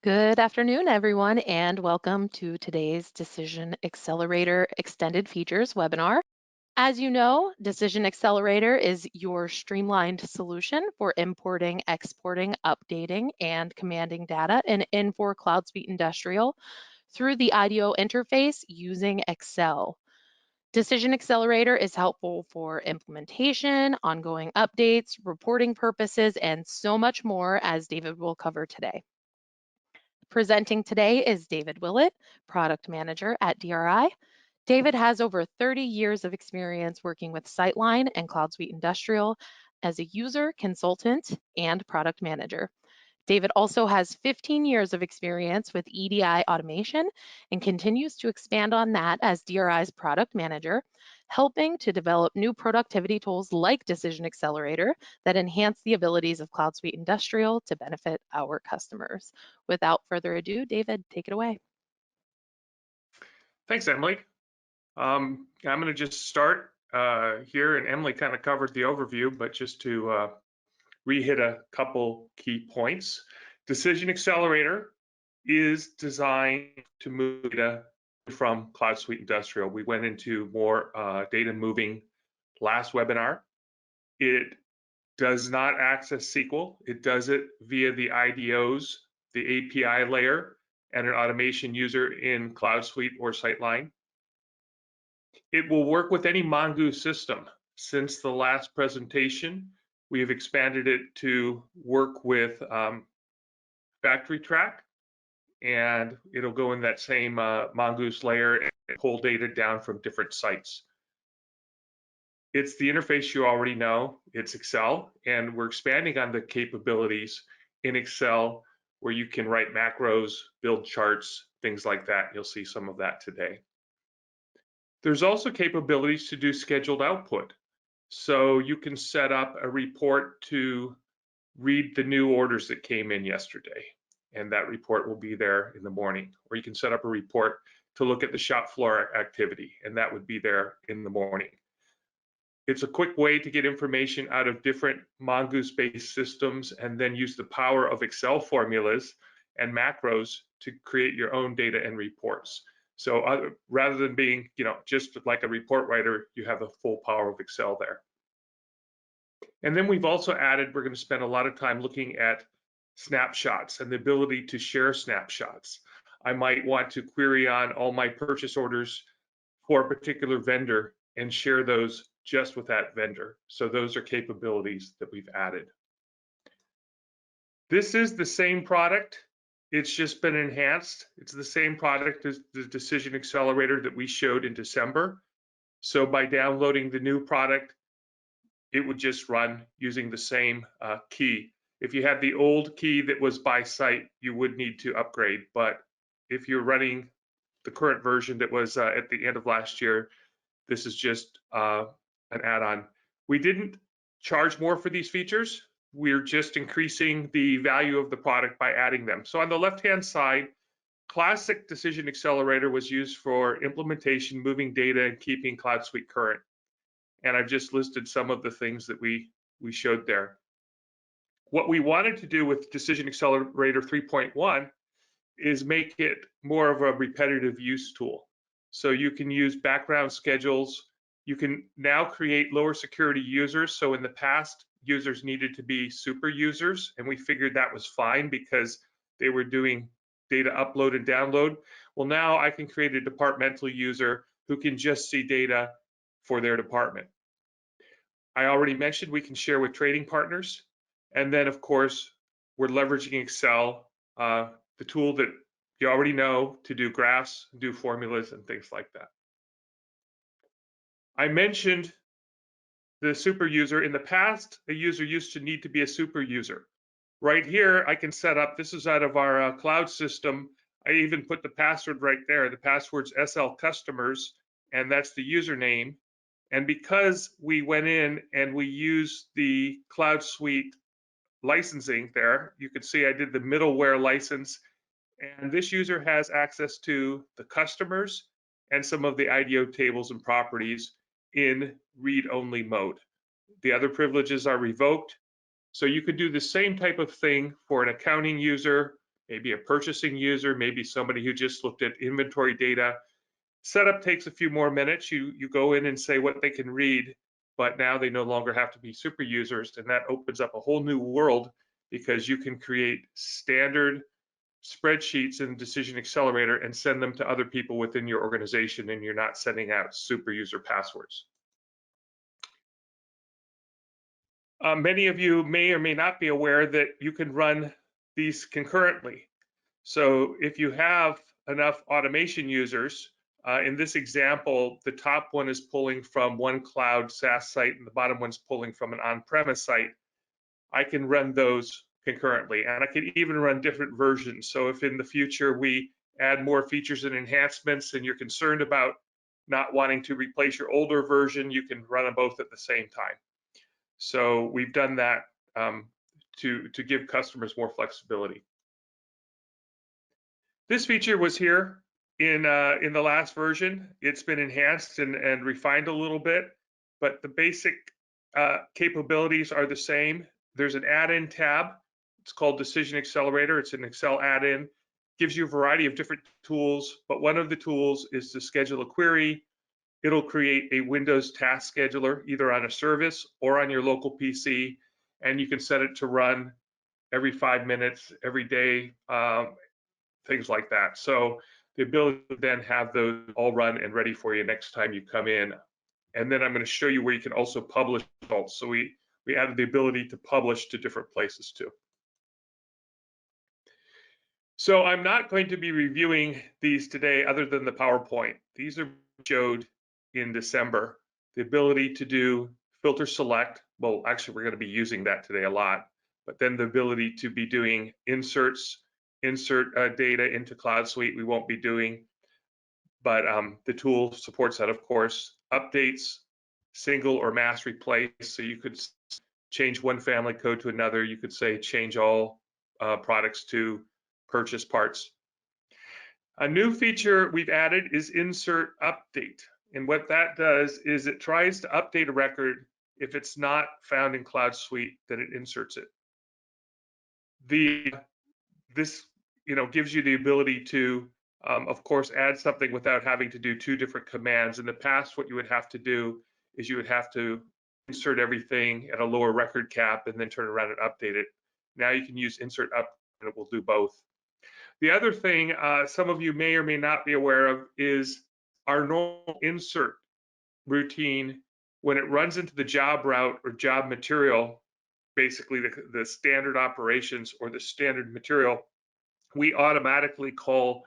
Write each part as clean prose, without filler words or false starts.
Good afternoon, everyone, and welcome to today's Decision Accelerator Extended Features webinar. As you know, Decision Accelerator is your streamlined solution for importing, exporting, updating, and commanding data in Infor Cloud Suite Industrial through the IDEO interface using Excel. Decision Accelerator is helpful for implementation, ongoing updates, reporting purposes, and so much more, as David will cover today. Presenting today is David Willett, Product Manager at DRI. David has over 30 years of experience working with Sightline and Cloud Suite Industrial as a user, consultant, and product manager. David also has 15 years of experience with EDI automation and continues to expand on that as DRI's product manager, helping to develop new productivity tools like Decision Accelerator that enhance the abilities of Cloud Suite Industrial to benefit our customers. Without further ado, David, take it away. Thanks, Emily. I'm going to just start here, and Emily kind of covered the overview, but just to re-hit a couple key points. Decision Accelerator is designed to move data from Cloud Suite Industrial. We went into more data moving last webinar. It does not access SQL. It does it via the IDOs, the API layer, and an automation user in Cloud Suite or Sightline. It will work with any Mongoose system. Since the last presentation, we have expanded it to work with Factory Track, and it'll go in that same Mongoose layer and pull data down from different sites. It's the interface you already know. It's Excel, and we're expanding on the capabilities in Excel where you can write macros, build charts, things like that. You'll see some of that today. There's also capabilities to do scheduled output. So you can set up a report to read the new orders that came in yesterday, and that report will be there in the morning. Or you can set up a report to look at the shop floor activity, and that would be there in the morning. It's a quick way to get information out of different Mongoose-based systems and then use the power of Excel formulas and macros to create your own data and reports. So rather than being, just like a report writer, you have the full power of Excel there. And then we've also added, we're going to spend a lot of time looking at snapshots and the ability to share snapshots. I might want to query on all my purchase orders for a particular vendor and share those just with that vendor. So those are capabilities that we've added. This is the same product. It's just been enhanced. It's the same product as the Decision Accelerator that we showed in December. So by downloading the new product, it would just run using the same key. If you had the old key that was by site, you would need to upgrade. But if you're running the current version that was at the end of last year, this is just an add-on. We didn't charge more for these features. We're just increasing the value of the product by adding them. So on the left-hand side, classic Decision Accelerator was used for implementation, moving data, and keeping Cloud Suite current. And I've just listed some of the things that we showed there. What we wanted to do with Decision Accelerator 3.1 is make it more of a repetitive use tool. So you can use background schedules. You can now create lower security users. So in the past, users needed to be super users, and we figured that was fine because they were doing data upload and download. Well, now I can create a departmental user who can just see data for their department. I already mentioned we can share with trading partners. And then, of course, we're leveraging Excel, the tool that you already know, to do graphs, do formulas, and things like that. I mentioned the super user. In the past, a user used to need to be a super user. Right here, I can set up, this is out of our cloud system. I even put the password right there. The password's SL customers, and that's the username. And because we went in and we used the Cloud Suite licensing there, you can see I did the middleware license, and this user has access to the customers and some of the IDO tables and properties in read-only mode. The other privileges are revoked. So you could do the same type of thing for an accounting user maybe a purchasing user, maybe somebody who just looked at inventory data. Setup takes a few more minutes. You go in and say what they can read, but now they no longer have to be super users, and that opens up a whole new world because you can create standard spreadsheets in Decision Accelerator and send them to other people within your organization, and you're not sending out super user passwords. Many of you may or may not be aware that you can run these concurrently. So if you have enough automation users, in this example, the top one is pulling from one cloud SaaS site and the bottom one's pulling from an on-premise site. I can run those concurrently, and I can even run different versions. So if in the future we add more features and enhancements and you're concerned about not wanting to replace your older version, you can run them both at the same time. So we've done that to give customers more flexibility. This feature was here in the last version. It's been enhanced and refined a little bit, but the basic capabilities are the same. There's an add-in tab. It's called Decision Accelerator. It's an Excel add-in. Gives you a variety of different tools, but one of the tools is to schedule a query. It'll create a Windows task scheduler, either on a service or on your local PC, and you can set it to run every 5 minutes, every day, things like that. So the ability to then have those all run and ready for you next time you come in. And then I'm going to show you where you can also publish results. So we added the ability to publish to different places too. So I'm not going to be reviewing these today other than the PowerPoint. These are showed in December. The ability to do filter select. Well, actually, we're going to be using that today a lot. But then the ability to be doing inserts, insert data into Cloud Suite, we won't be doing. But the tool supports that, of course. Updates, single or mass replace. So you could change one family code to another. You could say change all products to purchase parts. A new feature we've added is insert update. And what that does is it tries to update a record. If it's not found in Cloud Suite, then it inserts it. This gives you the ability to, of course, add something without having to do two different commands. In the past, what you would have to do is you would have to insert everything at a lower record cap and then turn around and update it. Now you can use insert up and it will do both. The other thing some of you may or may not be aware of is our normal insert routine. When it runs into the job route or job material, basically the standard operations or the standard material, we automatically call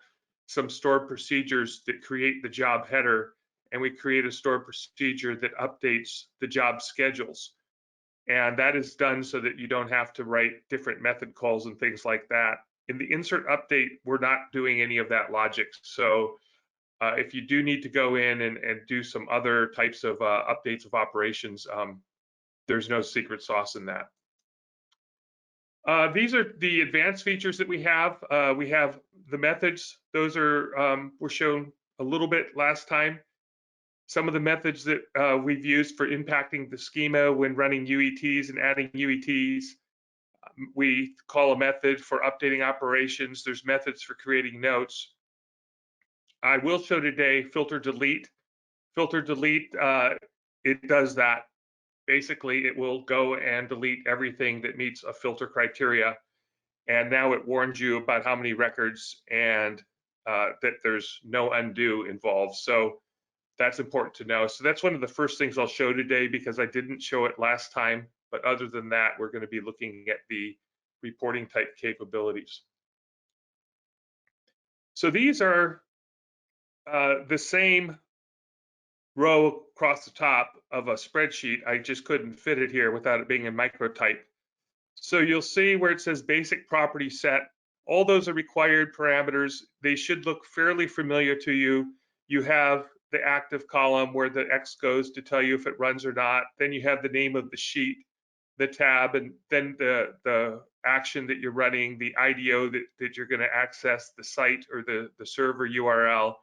some stored procedures that create the job header, and we create a stored procedure that updates the job schedules. And that is done so that you don't have to write different method calls and things like that. In the insert update, we're not doing any of that logic. So if you do need to go in and do some other types of updates of operations, there's no secret sauce in that. These are the advanced features that we have. We have the methods. Those are were shown a little bit last time. Some of the methods that we've used for impacting the schema when running UETs and adding UETs. We call a method for updating operations. There's methods for creating notes. I will show today filter delete. Filter delete, it does that. Basically, it will go and delete everything that meets a filter criteria. And now it warns you about how many records and that there's no undo involved. So that's important to know. So that's one of the first things I'll show today because I didn't show it last time. But other than that, we're going to be looking at the reporting type capabilities. So these are the same row across the top of a spreadsheet. I just couldn't fit it here without it being in microtype. So you'll see where it says basic property set. All those are required parameters. They should look fairly familiar to you. You have the active column where the X goes to tell you if it runs or not. Then you have the name of the sheet, the tab, and then the action that you're running, the IDO that you're going to access, the site or the server URL,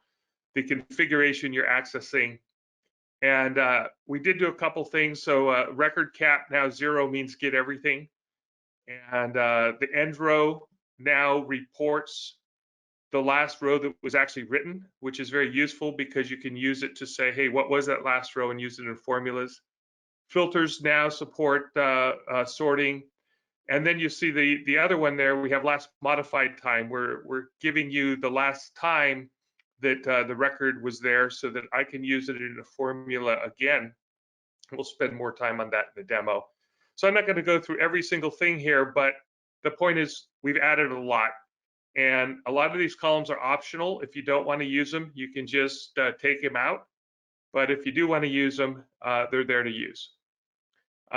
the configuration you're accessing. And we did do a couple things. So record cap now 0 means get everything. And the end row now reports the last row that was actually written, which is very useful because you can use it to say, hey, what was that last row, and use it in formulas. Filters now support sorting. And then you see the other one there, we have last modified time. We're giving you the last time that the record was there so that I can use it in a formula again. We'll spend more time on that in the demo. So I'm not going to go through every single thing here, but the point is we've added a lot. And a lot of these columns are optional. If you don't want to use them, you can just take them out. But if you do want to use them, they're there to use.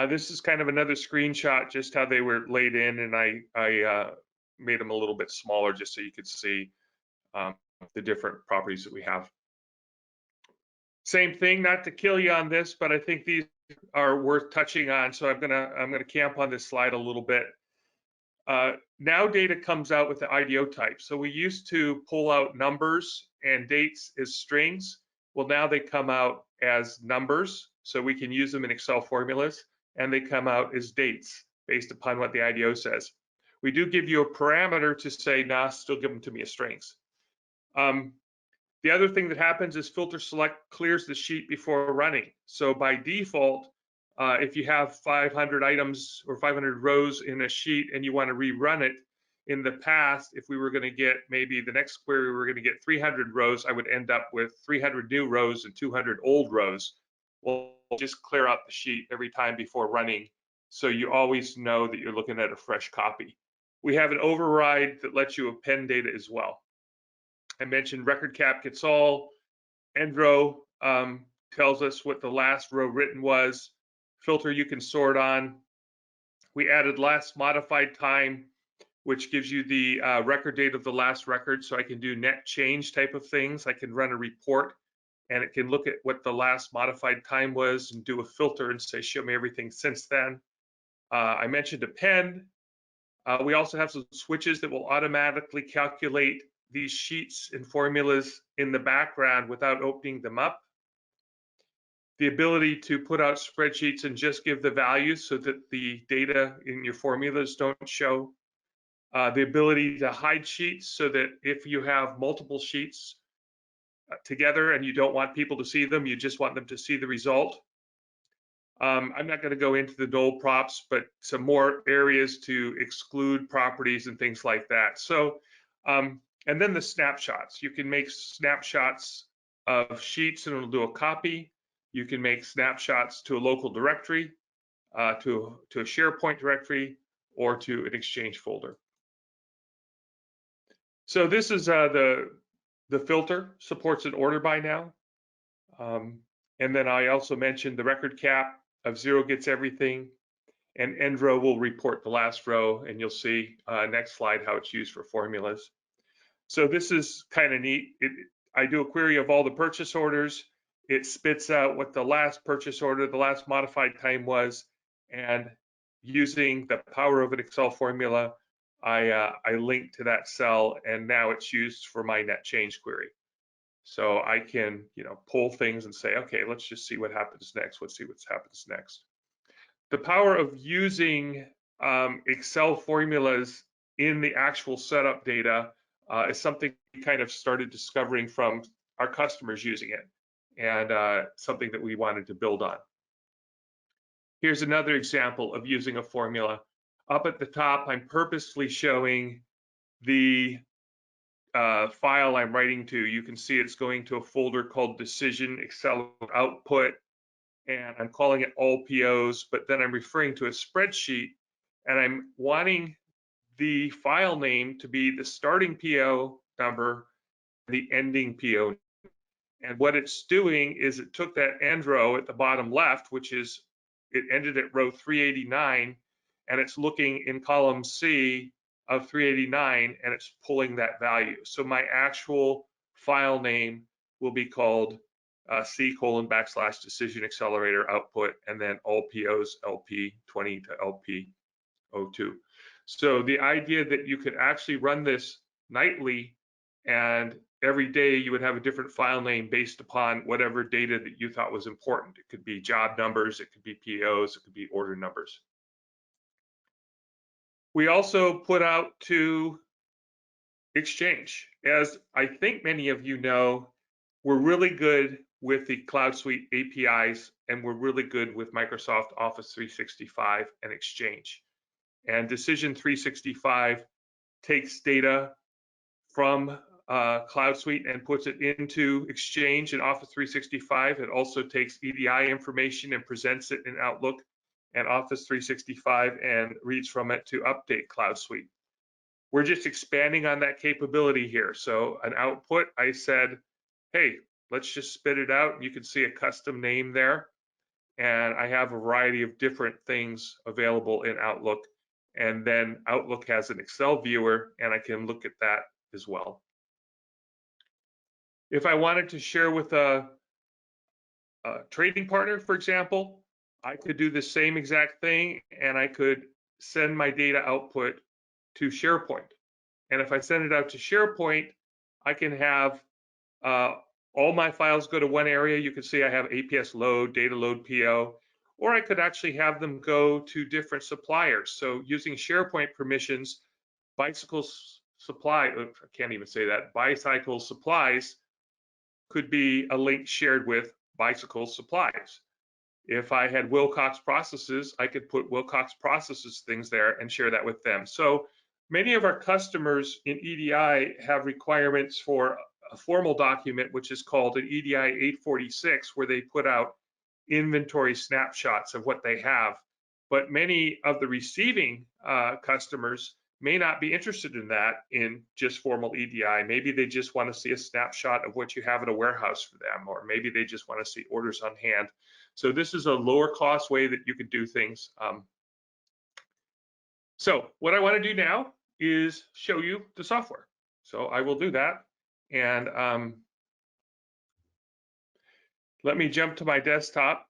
This is kind of another screenshot, just how they were laid in, and I made them a little bit smaller just so you could see the different properties that we have. Same thing, not to kill you on this, but I think these are worth touching on, so I'm gonna camp on this slide a little bit. Now data comes out with the IDO type. So we used to pull out numbers and dates as strings. Well, now they come out as numbers, so we can use them in Excel formulas, and they come out as dates based upon what the IDO says. We do give you a parameter to say, nah, still give them to me as strings. The other thing that happens is filter select clears the sheet before running. So by default, if you have 500 items or 500 rows in a sheet and you want to rerun it, in the past, if we were going to get maybe the next query, we were going to get 300 rows, I would end up with 300 new rows and 200 old rows. We'll just clear out the sheet every time before running, so you always know that you're looking at a fresh copy. We have an override that lets you append data as well. I mentioned record cap gets all. End row tells us what the last row written was. Filter you can sort on. We added last modified time, which gives you the record date of the last record. So I can do net change type of things. I can run a report and it can look at what the last modified time was and do a filter and say, show me everything since then. I mentioned append. We also have some switches that will automatically calculate these sheets and formulas in the background without opening them up. The ability to put out spreadsheets and just give the values so that the data in your formulas don't show. The ability to hide sheets so that if you have multiple sheets together and you don't want people to see them, you just want them to see the result. I'm not going to go into the null props, but some more areas to exclude properties and things like that. So, and then the snapshots. You can make snapshots of sheets and it'll do a copy. You can make snapshots to a local directory, to a Sharepoint directory, or to an Exchange folder. So this is the filter, supports an order by now. And then I also mentioned the record cap of 0 gets everything, and end row will report the last row, and you'll see next slide how it's used for formulas. So this is kind of neat. I do a query of all the purchase orders. It spits out what the last purchase order, the last modified time was, and using the power of an Excel formula, I link to that cell, and now it's used for my net change query. So I can, pull things and say, okay, let's just see what happens next. Let's see what happens next. The power of using Excel formulas in the actual setup data is something we kind of started discovering from our customers using it, and something that we wanted to build on. Here's another example of using a formula. Up at the top, I'm purposely showing the file I'm writing to. You can see it's going to a folder called DecisionExcelerator output, and I'm calling it all POs, but then I'm referring to a spreadsheet, and I'm wanting the file name to be the starting PO number, the ending PO. And what it's doing is it took that end row at the bottom left, which is, it ended at row 389, and it's looking in column C of 389, and it's pulling that value. So my actual file name will be called C:\\Decision output, and then all POs LP20 to LP02. So the idea that you could actually run this nightly, and every day you would have a different file name based upon whatever data that you thought was important. It could be job numbers, it could be POs, it could be order numbers. We also put out to Exchange. As I think many of you know, we're really good with the Cloud Suite APIs, and we're really good with Microsoft Office 365 and Exchange. And Decision 365 takes data from Cloud Suite and puts it into Exchange and Office 365. It also takes EDI information and presents it in Outlook and Office 365 and reads from it to update Cloud Suite. We're just expanding on that capability here. So an output, I said, hey, let's just spit it out. You can see a custom name there. And I have a variety of different things available in Outlook. And then Outlook has an Excel viewer, and I can look at that as well. If I wanted to share with a trading partner, for example, I could do the same exact thing, and I could send my data output to SharePoint. And if I send it out to SharePoint, I can have all my files go to one area. You can see I have APS load, data load PO, or I could actually have them go to different suppliers. So using SharePoint permissions, Bicycle Supplies could be a link shared with Bicycle Supplies. If I had Wilcox Processes, I could put Wilcox Processes things there and share that with them. So many of our customers in EDI have requirements for a formal document, which is called an EDI 846, where they put out inventory snapshots of what they have. But many of the receiving customers may not be interested in that in just formal EDI. Maybe they just want to see a snapshot of what you have in a warehouse for them, or maybe they just want to see orders on hand. So this is a lower cost way that you can do things. So what I want to do now is show you the software. So I will do that. And let me jump to my desktop.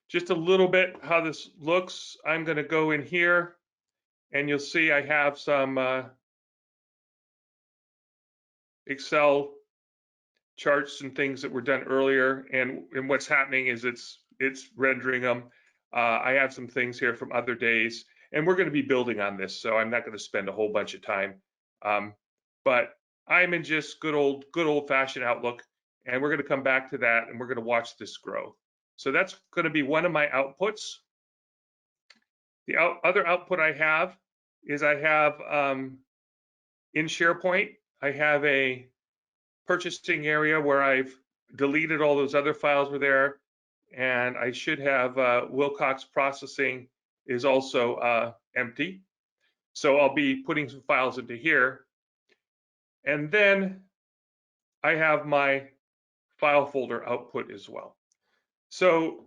Just a little bit how this looks. I'm going to go in here, and you'll see I have some Excel charts and things that were done earlier. And what's happening is it's rendering them. I have some things here from other days, and we're going to be building on this, so I'm not going to spend a whole bunch of time. But I'm in just good old-fashioned Outlook, and we're going to come back to that, and we're going to watch this grow. So that's going to be one of my outputs. The other output I have is I have in SharePoint, I have a purchasing area where I've deleted all those other files were there, and I should have Wilcox Processing is also empty. So I'll be putting some files into here. And then I have my file folder output as well. So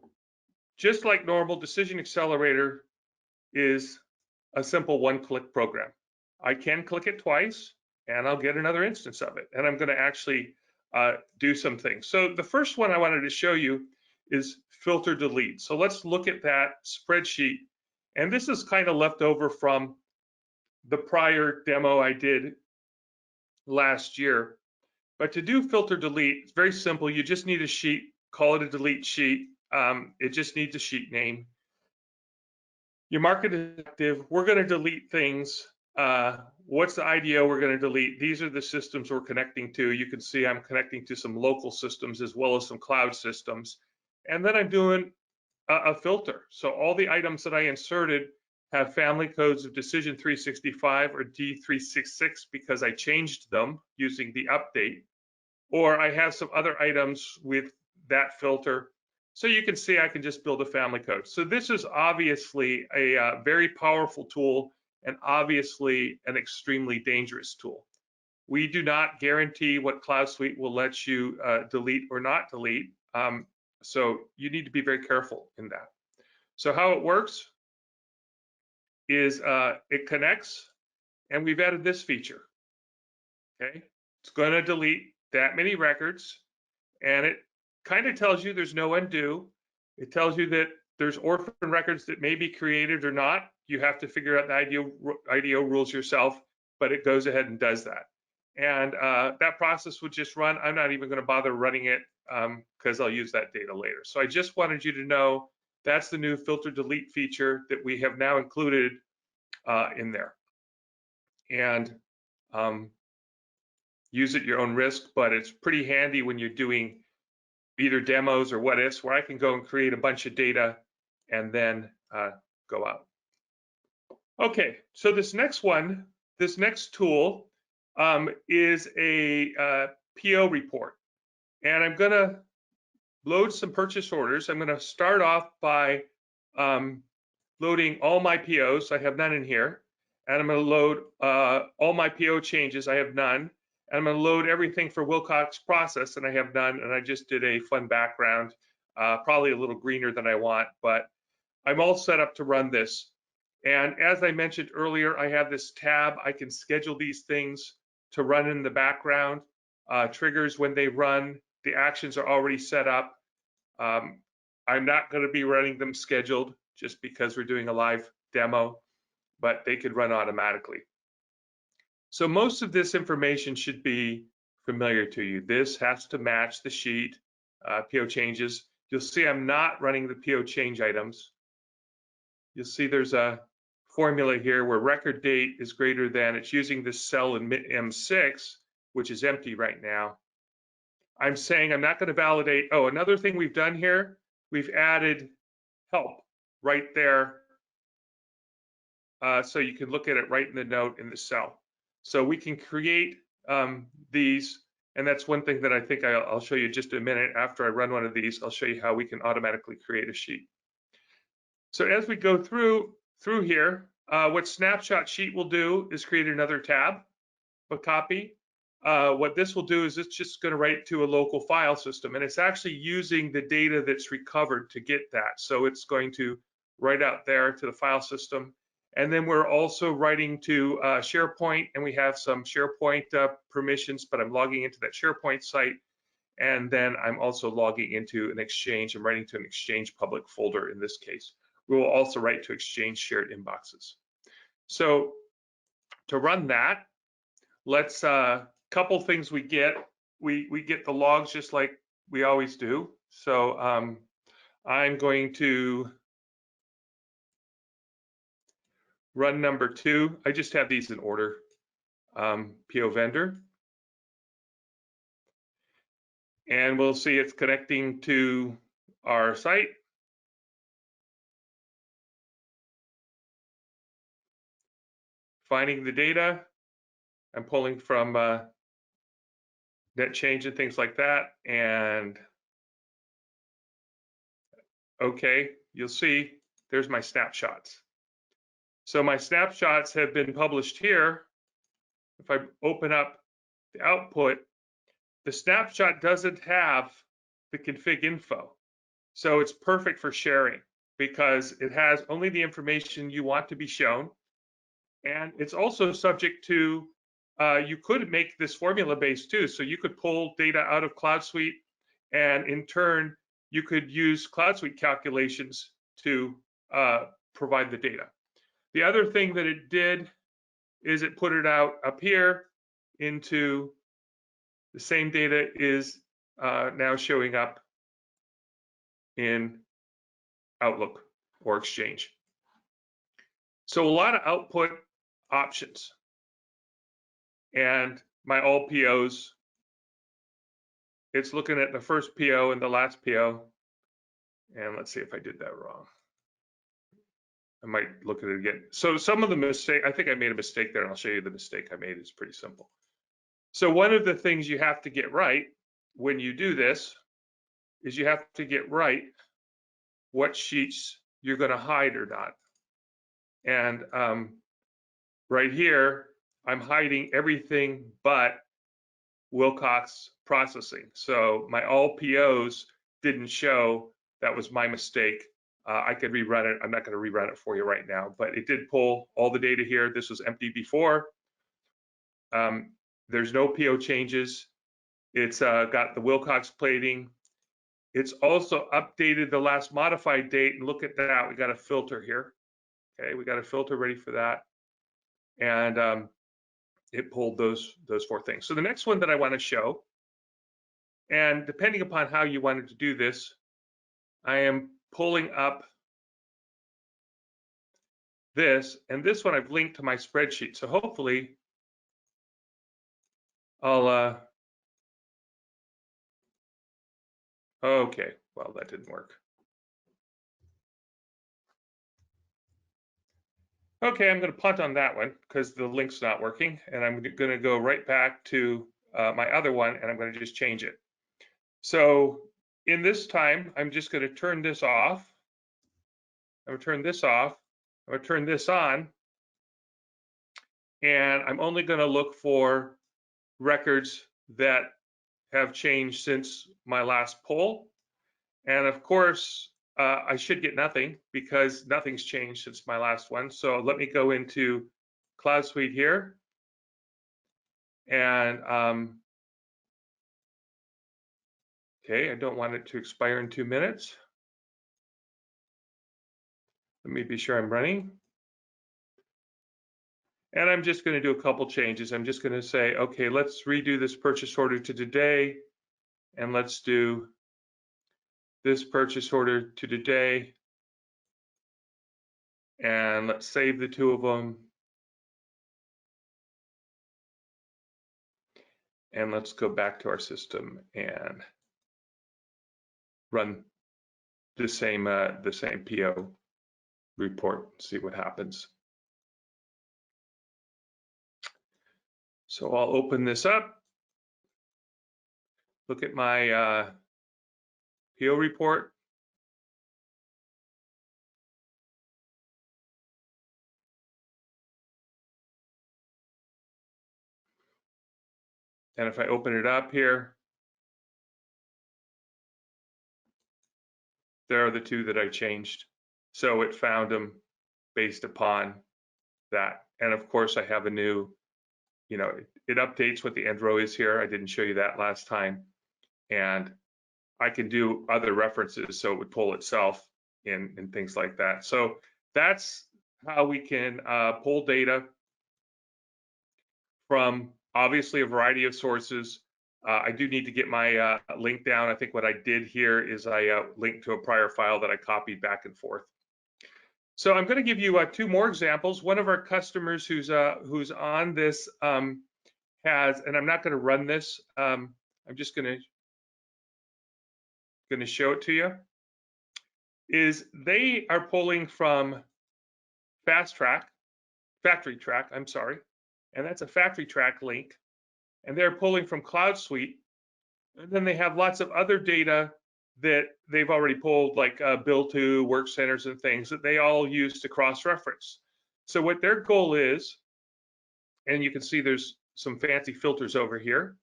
just like normal, DecisionExcelerator is a simple one-click program. I can click it twice, and I'll get another instance of it. And I'm going to actually do some things. So the first one I wanted to show you is filter delete. So let's look at that spreadsheet. And this is kind of left over from the prior demo I did last year. But to do filter delete, it's very simple. You just need a sheet, call it a delete sheet. It just needs a sheet name. You mark it as active. We're going to delete things. What's the IDO we're going to delete? These are the systems we're connecting to. You can see I'm connecting to some local systems as well as some cloud systems. And then I'm doing a filter. So all the items that I inserted have family codes of Decision 365 or D366 because I changed them using the update. Or I have some other items with that filter. So you can see I can just build a family code. So this is obviously a very powerful tool and obviously an extremely dangerous tool. We do not guarantee what Cloud Suite will let you delete or not delete. So you need to be very careful in that. So how it works is it connects, and we've added this feature. Okay, it's going to delete that many records, and it kind of tells you there's no undo. It tells you that there's orphan records that may be created or not. You have to figure out the IDO rules yourself, but it goes ahead and does that. And that process would just run. I'm not even going to bother running it because I'll use that data later. So I just wanted you to know that's the new filter delete feature that we have now included in there. And use at your own risk, but it's pretty handy when you're doing either demos or what ifs, where I can go and create a bunch of data and then go out. Okay, so this next tool is a Pio report. And I'm going to load some purchase orders. I'm going to start off by loading all my POs. I have none in here. And I'm going to load all my PO changes. I have none. And I'm going to load everything for Wilcox process, and I have none. And I just did a fun background, probably a little greener than I want, but I'm all set up to run this. And as I mentioned earlier, I have this tab. I can schedule these things to run in the background, triggers when they run. The actions are already set up. I'm not going to be running them scheduled just because we're doing a live demo, but they could run automatically. So most of this information should be familiar to you. This has to match the sheet, PO changes. You'll see I'm not running the PO change items. You'll see there's a formula here where record date is greater than, it's using this cell in M6, which is empty right now. I'm saying I'm not going to validate. Oh, another thing we've done here, we've added help right there. So you can look at it right in the note in the cell. So we can create these, and that's one thing that I think I'll show you just a minute after I run one of these. I'll show you how we can automatically create a sheet. So as we go through here, what Snapshot Sheet will do is create another tab, a copy. What this will do is it's just going to write to a local file system, and it's actually using the data that's recovered to get that. So it's going to write out there to the file system. And then we're also writing to Sharepoint, and we have some Sharepoint permissions, but I'm logging into that Sharepoint site. And then I'm also logging into an Exchange. I'm writing to an Exchange public folder in this case. We will also write to Exchange shared inboxes. So to run that, let's couple things we get. We get the logs just like we always do. So I'm going to run number 2. I just have these in order. PO vendor. And we'll see it's connecting to our site. Finding the data. I'm pulling from net change and things like that. And okay, you'll see there's my snapshots. So my snapshots have been published here. If I open up the output, the snapshot doesn't have the config info. So it's perfect for sharing because it has only the information you want to be shown. And it's also subject to, you could make this formula based too. So you could pull data out of Cloud Suite, and in turn, you could use Cloud Suite calculations to provide the data. The other thing that it did is it put it out up here into the same data is now showing up in Outlook or Exchange. So a lot of output options. And my all POs, it's looking at the first PO and the last PO. And let's see if I did that wrong. I might look at it again. So some of the mistake, I think I made a mistake there, and I'll show you the mistake I made. It's pretty simple. So one of the things you have to get right when you do this is you have to get right what sheets you're going to hide or not. And right here, I'm hiding everything but Wilcox processing. So my all POs didn't show. That was my mistake. I could rerun it. I'm not going to rerun it for you right now, but it did pull all the data here. This was empty before. There's no PO changes. It's got the Wilcox plating. It's also updated the last modified date, and look at that. We got a filter here. Okay, we got a filter ready for that. And it pulled those 4 things. So the next one that I want to show, and depending upon how you wanted to do this, I am pulling up this, and this one I've linked to my spreadsheet. So hopefully Okay, well, that didn't work. Okay, I'm going to punt on that one because the link's not working, and I'm going to go right back to my other one, and I'm going to just change it. So in this time, I'm just going to turn this off. I'm going to turn this off. I'm going to turn this on, and I'm only going to look for records that have changed since my last poll. And of course, I should get nothing because nothing's changed since my last one. So let me go into Cloud Suite here. And okay, I don't want it to expire in 2 minutes. Let me be sure I'm running. And I'm just going to do a couple changes. I'm just going to say, okay, let's redo this purchase order to today. And let's do this purchase order to today. And let's save the two of them. And let's go back to our system and run the same Pio report, see what happens. So I'll open this up, look at my Pio report. And if I open it up here, there are the two that I changed. So it found them based upon that. And of course, I have a new, it updates what the end row is here. I didn't show you that last time. And I can do other references, so it would pull itself and things like that. So that's how we can pull data from obviously a variety of sources. I do need to get my link down. I think what I did here is I linked to a prior file that I copied back and forth. So I'm going to give you two more examples. One of our customers who's on this has, and I'm not going to run this. I'm just going to show it to you. Is they are pulling from Factory Track, I'm sorry, and that's a Factory Track link, and they're pulling from Cloud Suite, and then they have lots of other data that they've already pulled, like Bill 2, work centers, and things that they all use to cross-reference. So what their goal is, and you can see there's some fancy filters over here,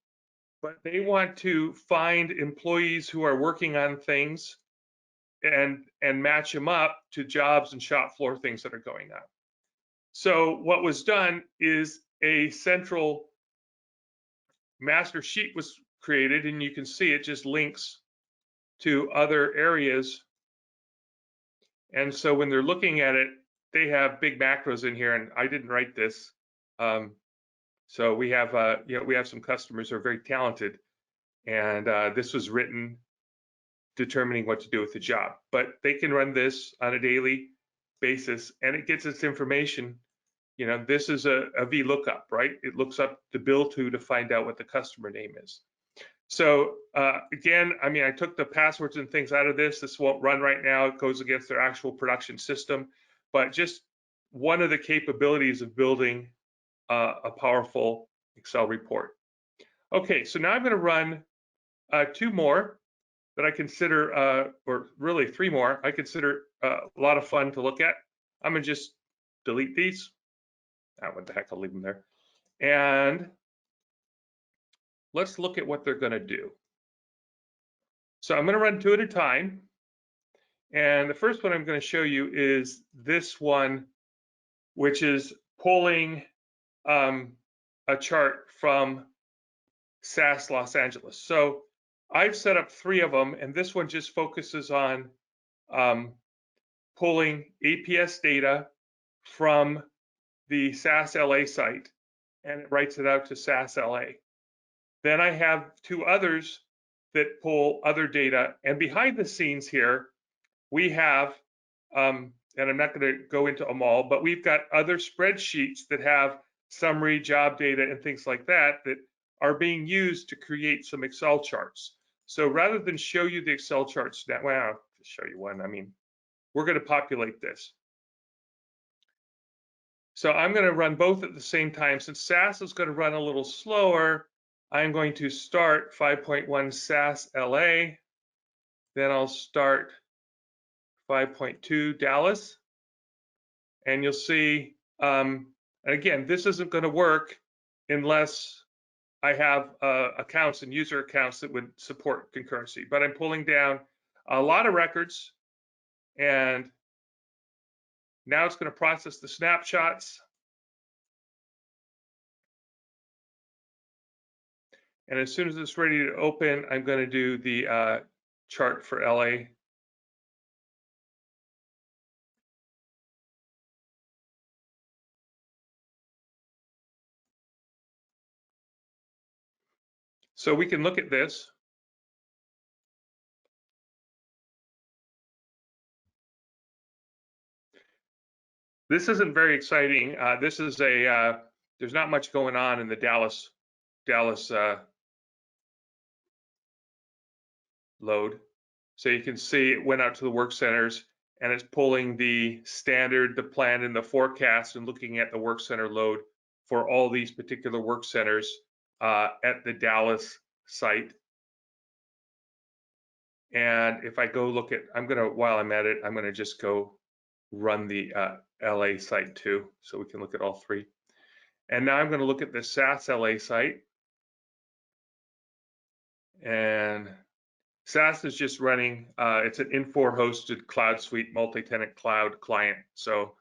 but they want to find employees who are working on things and match them up to jobs and shop floor things that are going on. So what was done is a central master sheet was created, and you can see it just links to other areas. And so when they're looking at it, they have big macros in here, and I didn't write this. So we have, we have some customers who are very talented, and this was written determining what to do with the job. But they can run this on a daily basis, and it gets its information. This is a VLOOKUP, right? It looks up the bill to find out what the customer name is. So again, I took the passwords and things out of this. This won't run right now. It goes against their actual production system. But just one of the capabilities of building a powerful Excel report. Okay, so now I'm going to run two more that I consider, or really three more, I consider a lot of fun to look at. I'm going to just delete these. What the heck, I'll leave them there. And let's look at what they're going to do. So I'm going to run two at a time. And the first one I'm going to show you is this one, which is pulling a chart from Sas Los Angeles. So I've set up three of them, and this one just focuses on pulling APS data from the Sas LA site, and it writes it out to Sas LA. Then I have two others that pull other data, and behind the scenes here, we have, and I'm not going to go into them all, but we've got other spreadsheets that have summary job data and things like that that are being used to create some Excel charts. So rather than show you the Excel charts now, well, I'll show you one. I mean, we're going to populate this. So I'm going to run both at the same time. Since SAS is going to run a little slower, I'm going to start 5.1 SAS LA. Then I'll start 5.2 Dallas. And you'll see, and again, this isn't going to work unless I have accounts and user accounts that would support concurrency. But I'm pulling down a lot of records, and now it's going to process the snapshots. And as soon as it's ready to open, I'm going to do the chart for LA. So we can look at this. This isn't very exciting. This is there's not much going on in the Dallas load. So you can see it went out to the work centers and it's pulling the standard, the plan, and the forecast and looking at the work center load for all these particular work centers at the Dallas site. And if I go look at, while I'm at it, I'm gonna just go run the LA site too, so we can look at all three. And now I'm gonna look at the SAS LA site. And SAS is just running, it's an Infor hosted Cloud Suite multi-tenant cloud client. So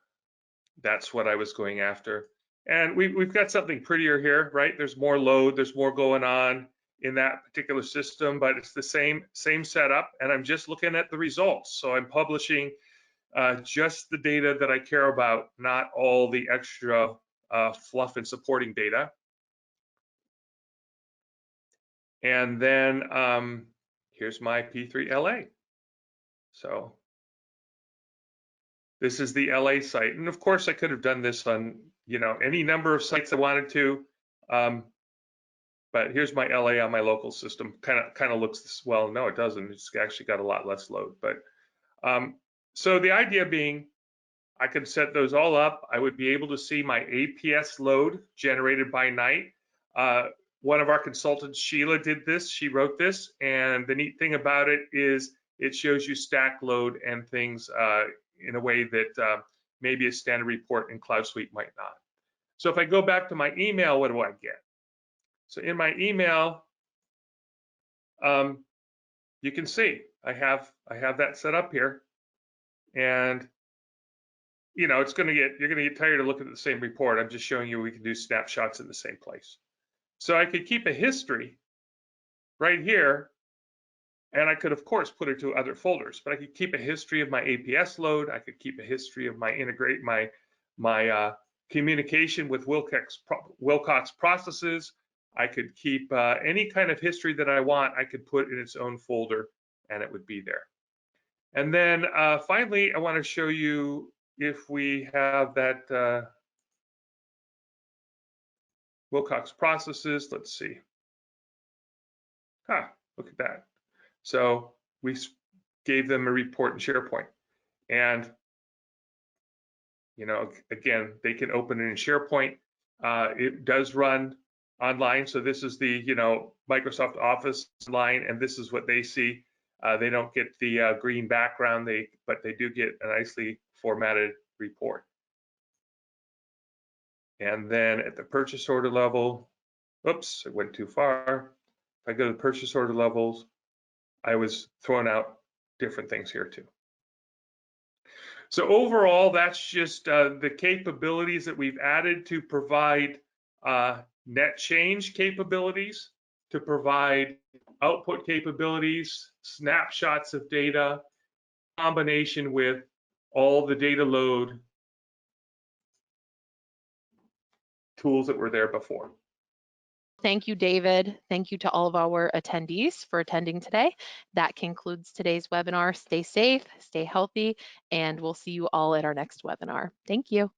that's what I was going after. And we've got something prettier here, right? There's more load, there's more going on in that particular system, but it's the same setup, and I'm just looking at the results. So I'm publishing just the data that I care about, not all the extra fluff and supporting data. And then here's my P3 LA. So this is the LA site. And of course I could have done this on, any number of sites I wanted to. But here's my LA on my local system. Kind of looks this, well, no, it doesn't. It's actually got a lot less load. But so the idea being, I could set those all up. I would be able to see my APS load generated by night. One of our consultants, Sheila, did this. She wrote this. And the neat thing about it is it shows you stack load and things in a way that maybe a standard report in Cloud Suite might not. So if I go back to my email, what do I get? So in my email, you can see I have that set up here, and you're gonna get tired of looking at the same report. I'm just showing you we can do snapshots in the same place. So I could keep a history right here, and I could of course put it to other folders, but I could keep a history of my APS load. I could keep a history of my communication with Wilcox processes. I could keep any kind of history that I want. I could put in its own folder, and it would be there. And then finally, I want to show you if we have that Wilcox processes. Let's see. Look at that. So we gave them a report in SharePoint, and again, they can open it in SharePoint. It does run online. So this is the, Microsoft Office line, and this is what they see. They don't get the green background, but they do get a nicely formatted report. And then at the purchase order level, oops, it went too far. If I go to the purchase order levels, I was throwing out different things here too. So overall, that's just the capabilities that we've added to provide net change capabilities, to provide output capabilities, snapshots of data, combination with all the data load tools that were there before. Thank you, David. Thank you to all of our attendees for attending today. That concludes today's webinar. Stay safe, stay healthy, and we'll see you all at our next webinar. Thank you.